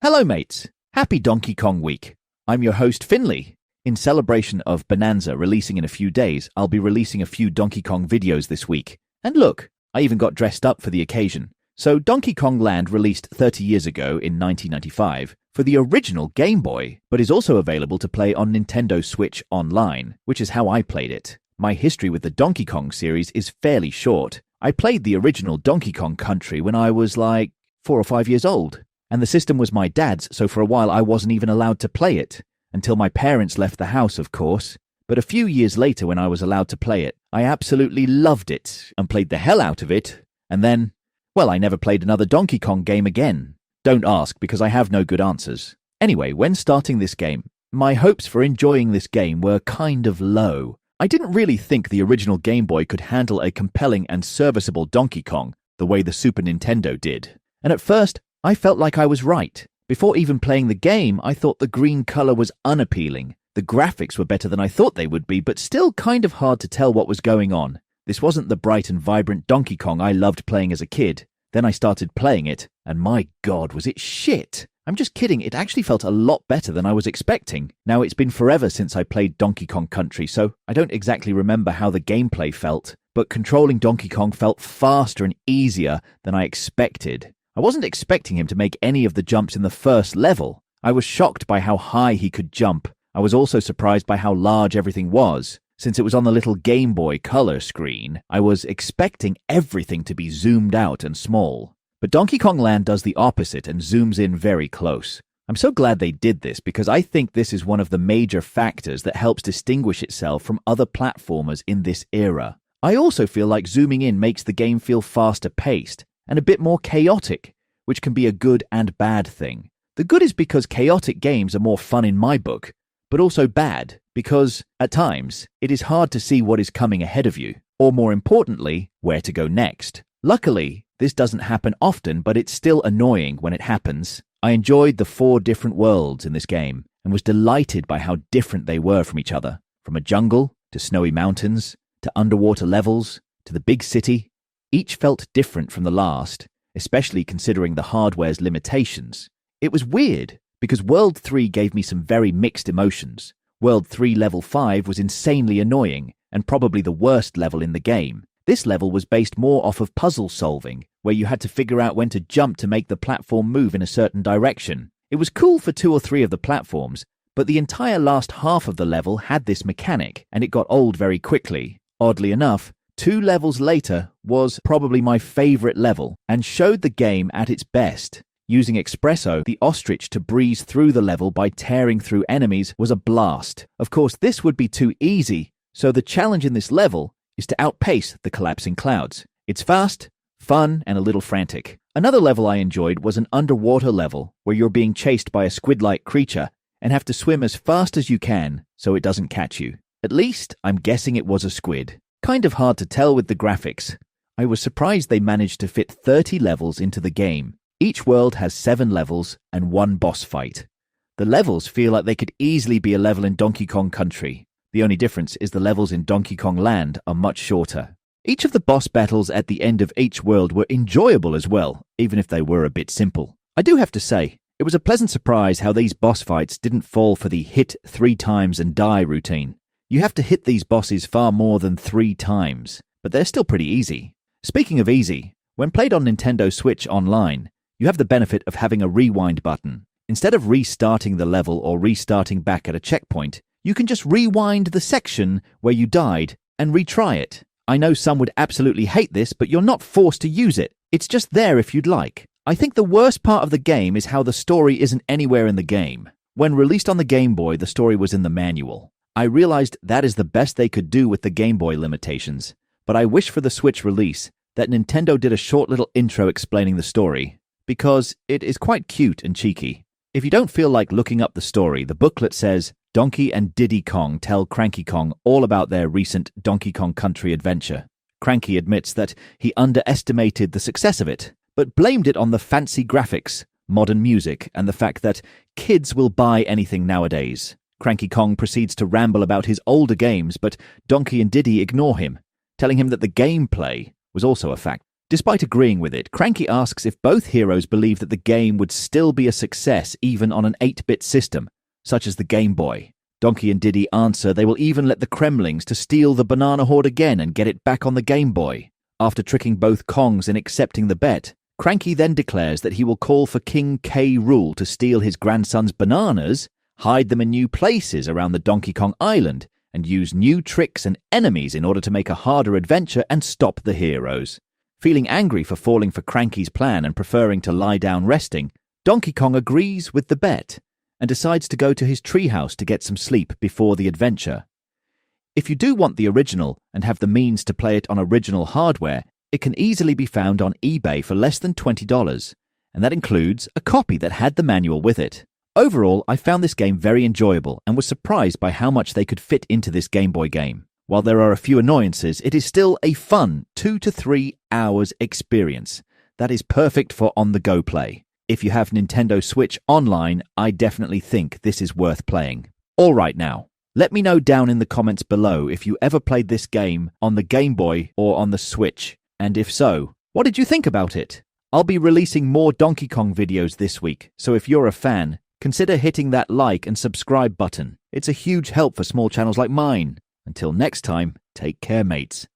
Hello mates, happy Donkey Kong week. I'm your host Finley. In celebration of Bonanza releasing in a few days, I'll be releasing a few Donkey Kong videos this week. And look, I even got dressed up for the occasion. So Donkey Kong Land released 30 years ago in 1995 for the original Game Boy, but is also available to play on Nintendo Switch Online, which is how I played it. My history with the Donkey Kong series is fairly short. I played the original Donkey Kong Country when I was like 4 or 5 years old. And the system was my dad's, so for a while I wasn't even allowed to play it. Until my parents left the house, of course. But a few years later when I was allowed to play it, I absolutely loved it and played the hell out of it. And then, well, I never played another Donkey Kong game again. Don't ask, because I have no good answers. Anyway, when starting this game, my hopes for enjoying this game were kind of low. I didn't really think the original Game Boy could handle a compelling and serviceable Donkey Kong the way the Super Nintendo did. And at first, I felt like I was right. Before even playing the game, I thought the green color was unappealing. The graphics were better than I thought they would be, but still kind of hard to tell what was going on. This wasn't the bright and vibrant Donkey Kong I loved playing as a kid. Then I started playing it, and my God, was it shit. I'm just kidding, it actually felt a lot better than I was expecting. Now, it's been forever since I played Donkey Kong Country, so I don't exactly remember how the gameplay felt, but controlling Donkey Kong felt faster and easier than I expected. I wasn't expecting him to make any of the jumps in the first level. I was shocked by how high he could jump. I was also surprised by how large everything was. Since it was on the little Game Boy Color screen, I was expecting everything to be zoomed out and small. But Donkey Kong Land does the opposite and zooms in very close. I'm so glad they did this because I think this is one of the major factors that helps distinguish itself from other platformers in this era. I also feel like zooming in makes the game feel faster paced and a bit more chaotic, which can be a good and bad thing. The good is because chaotic games are more fun in my book, but also bad because, at times, it is hard to see what is coming ahead of you, or more importantly, where to go next. Luckily, this doesn't happen often, but it's still annoying when it happens. I enjoyed the 4 different worlds in this game, and was delighted by how different they were from each other. From a jungle, to snowy mountains, to underwater levels, to the big city. Each felt different from the last, especially considering the hardware's limitations. It was weird, because World 3 gave me some very mixed emotions. World 3 Level 5 was insanely annoying, and probably the worst level in the game. This level was based more off of puzzle solving, where you had to figure out when to jump to make the platform move in a certain direction. It was cool for 2 or 3 of the platforms, but the entire last half of the level had this mechanic, and it got old very quickly. Oddly enough, 2 levels later was probably my favorite level and showed the game at its best. Using Espresso, the ostrich, to breeze through the level by tearing through enemies was a blast. Of course, this would be too easy, so the challenge in this level is to outpace the collapsing clouds. It's fast, fun, and a little frantic. Another level I enjoyed was an underwater level where you're being chased by a squid-like creature and have to swim as fast as you can so it doesn't catch you. At least, I'm guessing it was a squid. Kind of hard to tell with the graphics. I was surprised they managed to fit 30 levels into the game. Each world has 7 levels and 1 boss fight. The levels feel like they could easily be a level in Donkey Kong Country. The only difference is the levels in Donkey Kong Land are much shorter. Each of the boss battles at the end of each world were enjoyable as well, even if they were a bit simple. I do have to say, it was a pleasant surprise how these boss fights didn't fall for the hit 3 times and die routine. You have to hit these bosses far more than 3 times, but they're still pretty easy. Speaking of easy, when played on Nintendo Switch Online, you have the benefit of having a rewind button. Instead of restarting the level or restarting back at a checkpoint, you can just rewind the section where you died and retry it. I know some would absolutely hate this, but you're not forced to use it. It's just there if you'd like. I think the worst part of the game is how the story isn't anywhere in the game. When released on the Game Boy, the story was in the manual. I realized that is the best they could do with the Game Boy limitations, but I wish for the Switch release that Nintendo did a short little intro explaining the story, because it is quite cute and cheeky. If you don't feel like looking up the story, the booklet says, Donkey and Diddy Kong tell Cranky Kong all about their recent Donkey Kong Country adventure. Cranky admits that he underestimated the success of it, but blamed it on the fancy graphics, modern music, and the fact that kids will buy anything nowadays. Cranky Kong proceeds to ramble about his older games, but Donkey and Diddy ignore him, telling him that the gameplay was also a fact. Despite agreeing with it, Cranky asks if both heroes believe that the game would still be a success even on an 8-bit system, such as the Game Boy. Donkey and Diddy answer they will even let the Kremlings to steal the banana horde again and get it back on the Game Boy. After tricking both Kongs in accepting the bet, Cranky then declares that he will call for King K. Rool to steal his grandson's bananas, hide them in new places around the Donkey Kong Island, and use new tricks and enemies in order to make a harder adventure and stop the heroes. Feeling angry for falling for Cranky's plan and preferring to lie down resting, Donkey Kong agrees with the bet and decides to go to his treehouse to get some sleep before the adventure. If you do want the original and have the means to play it on original hardware, it can easily be found on eBay for less than $20, and that includes a copy that had the manual with it. Overall, I found this game very enjoyable and was surprised by how much they could fit into this Game Boy game. While there are a few annoyances, it is still a fun 2 to 3 hours experience that is perfect for on-the-go play. If you have Nintendo Switch Online, I definitely think this is worth playing. All right now, let me know down in the comments below if you ever played this game on the Game Boy or on the Switch, and if so, what did you think about it? I'll be releasing more Donkey Kong videos this week, so if you're a fan, consider hitting that like and subscribe button. It's a huge help for small channels like mine. Until next time, take care, mates.